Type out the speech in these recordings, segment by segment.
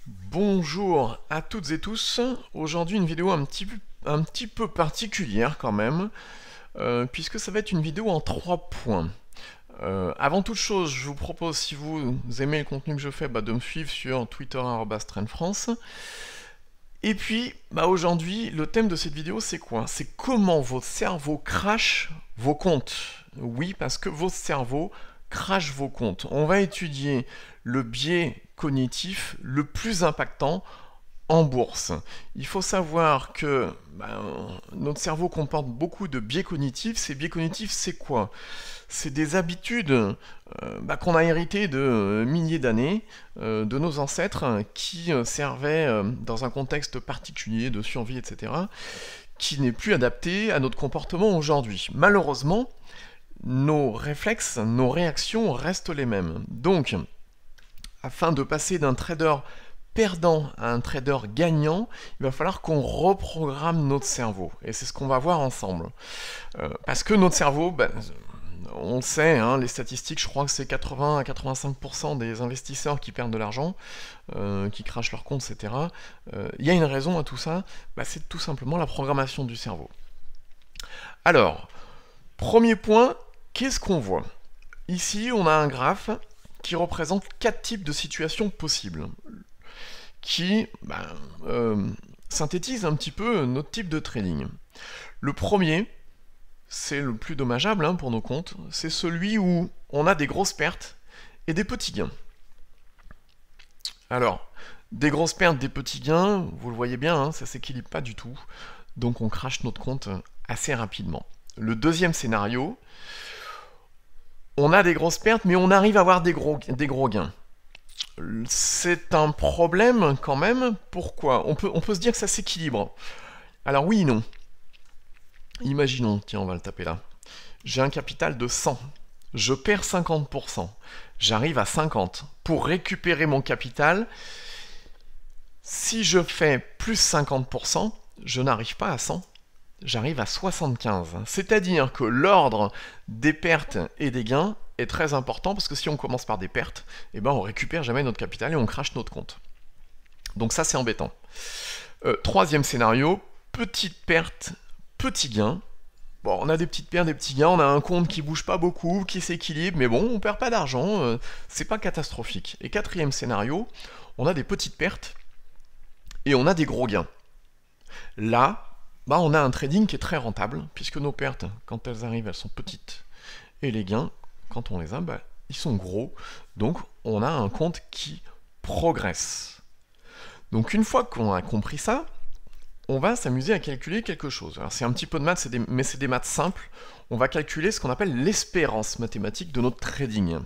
Bonjour à toutes et tous. Aujourd'hui une vidéo un petit peu particulière quand même, puisque ça va être une vidéo en 3 points. Avant toute chose, je vous propose, si vous aimez le contenu que je fais, de me suivre sur Twitter @trendfrance. Et puis, aujourd'hui, le thème de cette vidéo, c'est quoi? C'est comment votre cerveau crache vos comptes. Oui, parce que votre cerveau crache vos comptes. On va étudier le biais cognitif le plus impactant en bourse. Il faut savoir que notre cerveau comporte beaucoup de biais cognitifs. Ces biais cognitifs, c'est quoi? C'est des habitudes qu'on a héritées de milliers d'années de nos ancêtres qui servaient dans un contexte particulier de survie, etc., qui n'est plus adapté à notre comportement aujourd'hui. Malheureusement, nos réflexes, nos réactions restent les mêmes. Donc, afin de passer d'un trader perdant à un trader gagnant, il va falloir qu'on reprogramme notre cerveau. Et c'est ce qu'on va voir ensemble. Parce que notre cerveau, on le sait, hein, les statistiques, je crois que c'est 80 à 85% des investisseurs qui perdent de l'argent, qui crachent leur compte, etc. Il y a une raison à tout ça, c'est tout simplement la programmation du cerveau. Alors, premier point, qu'est-ce qu'on voit? Ici, on a un graphe qui représente 4 types de situations possibles, qui synthétise un petit peu notre type de trading. Le premier, c'est le plus dommageable pour nos comptes, c'est celui où on a des grosses pertes et des petits gains. Alors, des grosses pertes, des petits gains, vous le voyez bien, ça s'équilibre pas du tout, donc on crache notre compte assez rapidement. Le deuxième scénario, on a des grosses pertes, mais on arrive à avoir des gros gains. C'est un problème quand même. Pourquoi? On peut se dire que ça s'équilibre. Alors oui et non. Imaginons, tiens, on va le taper là. J'ai un capital de 100. Je perds 50%. J'arrive à 50. Pour récupérer mon capital, si je fais plus 50%, je n'arrive pas à 100. J'arrive à 75. C'est-à-dire que l'ordre des pertes et des gains est très important, parce que si on commence par des pertes, on récupère jamais notre capital et on crache notre compte. Donc ça, c'est embêtant. Troisième scénario, petite perte, petit gain. Bon, on a des petites pertes, des petits gains, on a un compte qui bouge pas beaucoup, qui s'équilibre, mais bon, on perd pas d'argent, c'est pas catastrophique. Et quatrième scénario, on a des petites pertes et on a des gros gains. Là, on a un trading qui est très rentable, puisque nos pertes, quand elles arrivent, elles sont petites, et les gains, quand on les a, ils sont gros, donc on a un compte qui progresse. Donc une fois qu'on a compris ça, on va s'amuser à calculer quelque chose. Alors c'est un petit peu de maths, mais c'est des maths simples. On va calculer ce qu'on appelle l'espérance mathématique de notre trading.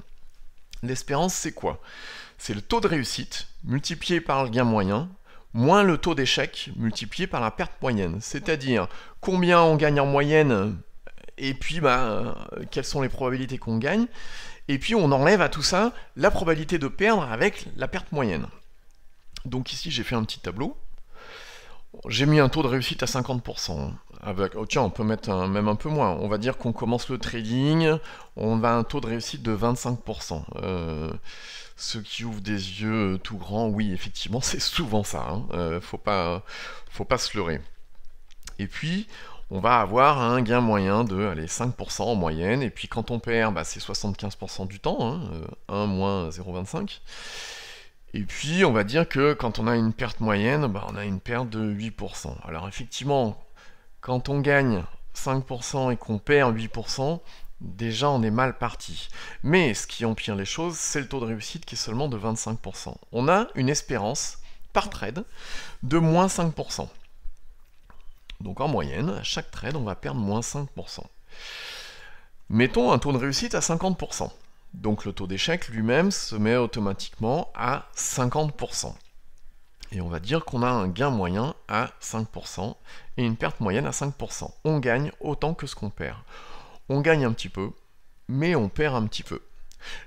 L'espérance, c'est quoi? C'est le taux de réussite multiplié par le gain moyen, moins le taux d'échec multiplié par la perte moyenne. C'est-à-dire combien on gagne en moyenne, et puis quelles sont les probabilités qu'on gagne, et puis on enlève à tout ça la probabilité de perdre avec la perte moyenne. Donc ici j'ai fait un petit tableau. J'ai mis un taux de réussite à 50%. Tiens, on peut mettre même un peu moins. On va dire qu'on commence le trading, on a un taux de réussite de 25%. Ceux qui ouvrent des yeux tout grands, oui, effectivement, c'est souvent ça. Faut pas se leurrer. Et puis, on va avoir un gain moyen de 5% en moyenne. Et puis, quand on perd, c'est 75% du temps. 1 moins 0,25. Et puis, on va dire que quand on a une perte moyenne, on a une perte de 8%. Alors effectivement, quand on gagne 5% et qu'on perd 8%, déjà on est mal parti. Mais ce qui empire les choses, c'est le taux de réussite qui est seulement de 25%. On a une espérance, par trade, de moins 5%. Donc en moyenne, à chaque trade, on va perdre moins 5%. Mettons un taux de réussite à 50%. Donc le taux d'échec lui-même se met automatiquement à 50%. Et on va dire qu'on a un gain moyen à 5% et une perte moyenne à 5%. On gagne autant que ce qu'on perd. On gagne un petit peu, mais on perd un petit peu.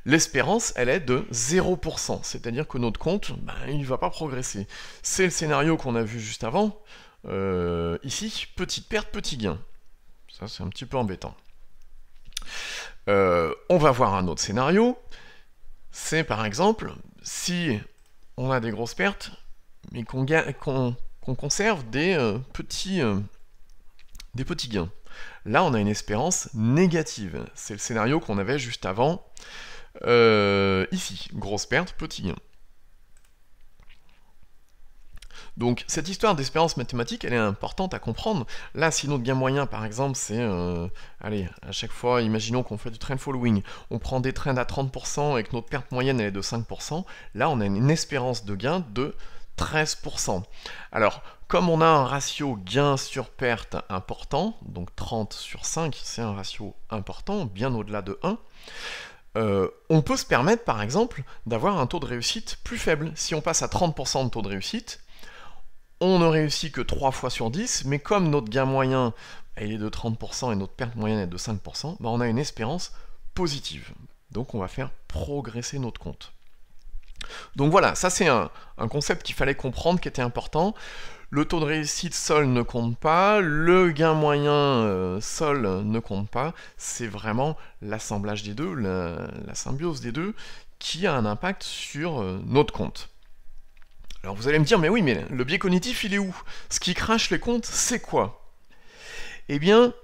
L'espérance, elle est de 0%, c'est-à-dire que notre compte, il ne va pas progresser. C'est le scénario qu'on a vu juste avant. Ici, petite perte, petit gain. Ça, c'est un petit peu embêtant. On va voir un autre scénario. C'est par exemple, si on a des grosses pertes mais qu'on conserve des petits gains. Là, on a une espérance négative. C'est le scénario qu'on avait juste avant. Ici, grosse perte, petit gain. Donc cette histoire d'espérance mathématique, elle est importante à comprendre. Là, si notre gain moyen, par exemple, c'est... allez, à chaque fois, imaginons qu'on fait du trend following, on prend des trends à 30% et que notre perte moyenne elle est de 5%, là on a une espérance de gain de 13%. Alors, comme on a un ratio gain sur perte important, donc 30 sur 5, c'est un ratio important, bien au-delà de 1, on peut se permettre, par exemple, d'avoir un taux de réussite plus faible. Si on passe à 30% de taux de réussite, on ne réussit que 3 fois sur 10, mais comme notre gain moyen il est de 30% et notre perte moyenne est de 5%, on a une espérance positive. Donc on va faire progresser notre compte. Donc voilà, ça c'est un concept qu'il fallait comprendre, qui était important. Le taux de réussite seul ne compte pas, le gain moyen seul ne compte pas, c'est vraiment l'assemblage des deux, la symbiose des deux, qui a un impact sur notre compte. Alors vous allez me dire, mais oui, mais le biais cognitif, il est où? Ce qui crache les comptes, c'est quoi? Eh bien,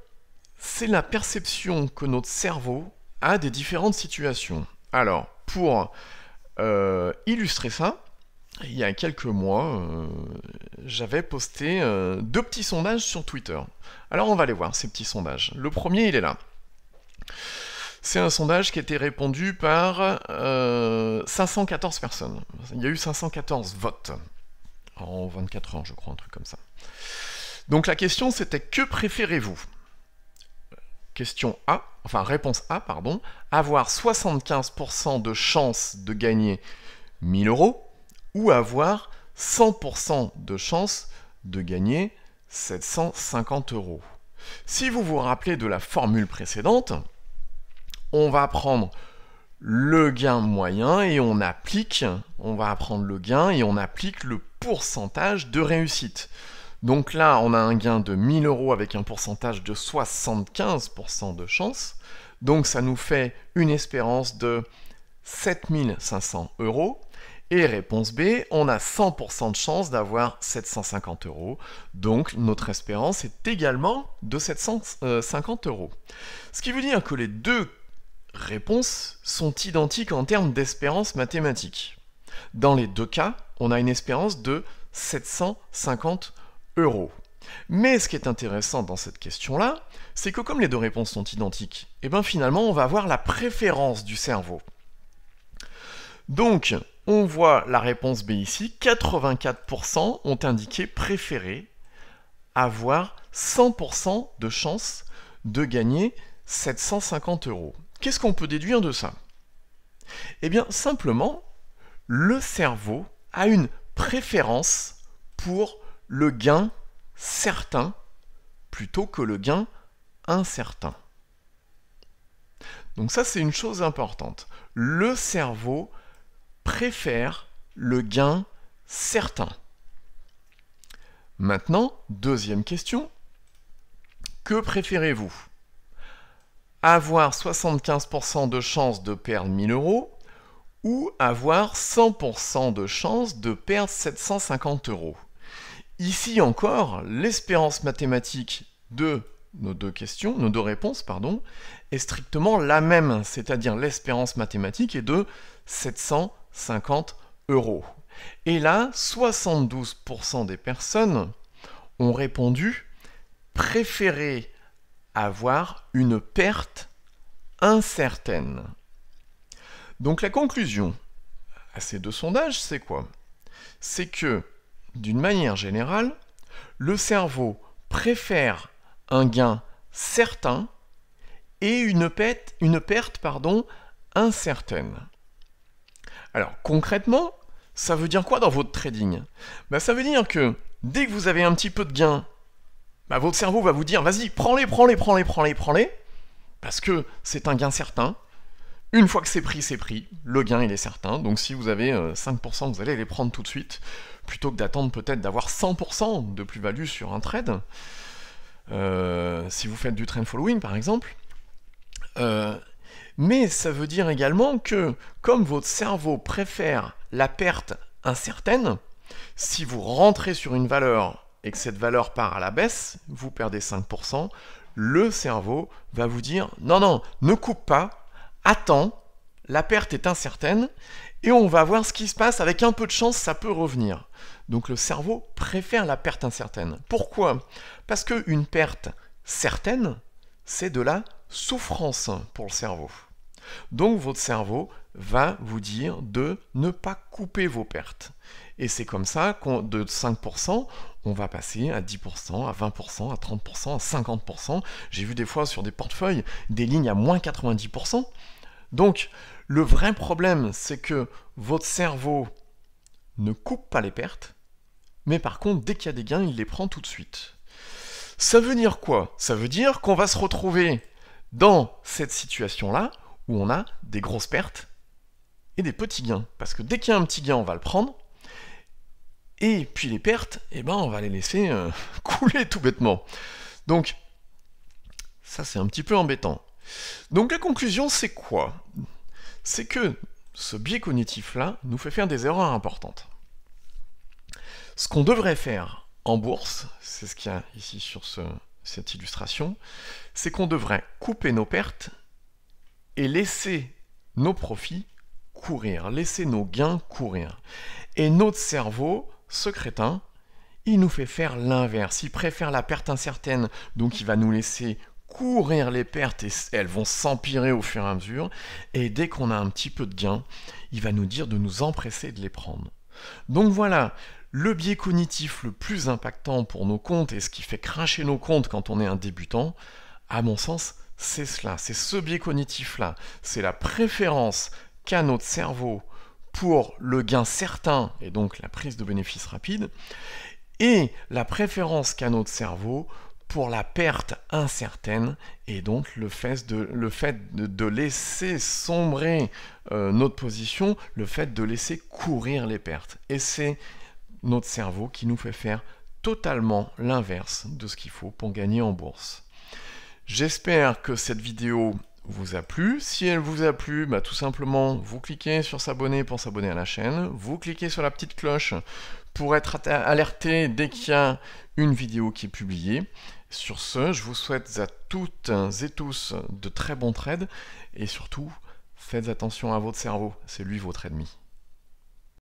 c'est la perception que notre cerveau a des différentes situations. Alors, pour illustrer ça, il y a quelques mois, j'avais posté 2 petits sondages sur Twitter. Alors on va les voir, ces petits sondages. Le premier, il est là. C'est un sondage qui a été répondu par 514 personnes. Il y a eu 514 votes en 24 heures, je crois, un truc comme ça. Donc la question, c'était que préférez-vous? Question A, enfin réponse A, pardon, avoir 75% de chance de gagner 1000 € ou avoir 100% de chance de gagner 750 €. Si vous vous rappelez de la formule précédente, on va prendre le gain moyen et on va prendre le gain et on applique le pourcentage de réussite. Donc là, on a un gain de 1000 € avec un pourcentage de 75% de chance. Donc ça nous fait une espérance de 7500 €. Et réponse B, on a 100% de chance d'avoir 750 €. Donc notre espérance est également de 750 €. Ce qui veut dire que les deux réponses sont identiques en termes d'espérance mathématique. Dans les deux cas, on a une espérance de 750 €. Mais ce qui est intéressant dans cette question-là, c'est que comme les deux réponses sont identiques, et bien finalement on va avoir la préférence du cerveau. Donc, on voit la réponse B ici, 84% ont indiqué préférer avoir 100% de chance de gagner 750 €. Qu'est-ce qu'on peut déduire de ça? Eh bien, simplement, le cerveau a une préférence pour le gain certain plutôt que le gain incertain. Donc ça, c'est une chose importante. Le cerveau préfère le gain certain. Maintenant, deuxième question. Que préférez-vous? Avoir 75% de chance de perdre 1000 € ou avoir 100% de chance de perdre 750 €. Ici encore, l'espérance mathématique de nos deux réponses, est strictement la même, c'est-à-dire l'espérance mathématique est de 750 €. Et là, 72% des personnes ont répondu préférer avoir une perte incertaine. Donc la conclusion à ces deux sondages, c'est quoi? C'est que, d'une manière générale, le cerveau préfère un gain certain et une perte incertaine. Alors concrètement, ça veut dire quoi dans votre trading? Ça veut dire que dès que vous avez un petit peu de gain, votre cerveau va vous dire vas-y, prends-les, parce que c'est un gain certain. Une fois que c'est pris, le gain il est certain. Donc si vous avez 5%, vous allez les prendre tout de suite, plutôt que d'attendre peut-être d'avoir 100% de plus-value sur un trade. Si vous faites du trend following par exemple. Mais ça veut dire également que, comme votre cerveau préfère la perte incertaine, Si vous rentrez sur une valeur et que cette valeur part à la baisse, vous perdez 5%, le cerveau va vous dire « Non, non, ne coupe pas, attends, la perte est incertaine, et on va voir ce qui se passe, avec un peu de chance, ça peut revenir. » Donc le cerveau préfère la perte incertaine. Pourquoi? Parce qu'une perte certaine, c'est de la souffrance pour le cerveau. Donc votre cerveau va vous dire de ne pas couper vos pertes. Et c'est comme ça qu'on, de 5%, on va passer à 10%, à 20%, à 30%, à 50%. J'ai vu des fois sur des portefeuilles des lignes à moins 90%. Donc le vrai problème, c'est que votre cerveau ne coupe pas les pertes, mais par contre, dès qu'il y a des gains, il les prend tout de suite. Ça veut dire quoi? Ça veut dire qu'on va se retrouver dans cette situation-là, où on a des grosses pertes et des petits gains. Parce que dès qu'il y a un petit gain, on va le prendre, et puis les pertes, eh ben, on va les laisser couler tout bêtement. Donc, ça c'est un petit peu embêtant. Donc la conclusion, c'est quoi? C'est que ce biais cognitif-là nous fait faire des erreurs importantes. Ce qu'on devrait faire en bourse, c'est ce qu'il y a ici sur cette illustration, c'est qu'on devrait couper nos pertes et laisser nos profits courir, laisser nos gains courir. Et notre cerveau, ce crétin, il nous fait faire l'inverse. Il préfère la perte incertaine, donc il va nous laisser courir les pertes et elles vont s'empirer au fur et à mesure. Et dès qu'on a un petit peu de gain, il va nous dire de nous empresser de les prendre. Donc voilà, le biais cognitif le plus impactant pour nos comptes et ce qui fait cracher nos comptes quand on est un débutant, à mon sens, c'est cela, c'est ce biais cognitif-là. C'est la préférence qu'a notre cerveau pour le gain certain et donc la prise de bénéfices rapide, et la préférence qu'a notre cerveau pour la perte incertaine et donc le fait de laisser sombrer notre position, le fait de laisser courir les pertes. Et c'est notre cerveau qui nous fait faire totalement l'inverse de ce qu'il faut pour gagner en bourse. J'espère que cette vidéo vous a plu. Si elle vous a plu, tout simplement, vous cliquez sur s'abonner pour s'abonner à la chaîne. Vous cliquez sur la petite cloche pour être alerté dès qu'il y a une vidéo qui est publiée. Sur ce, je vous souhaite à toutes et tous de très bons trades et surtout, faites attention à votre cerveau, c'est lui votre ennemi.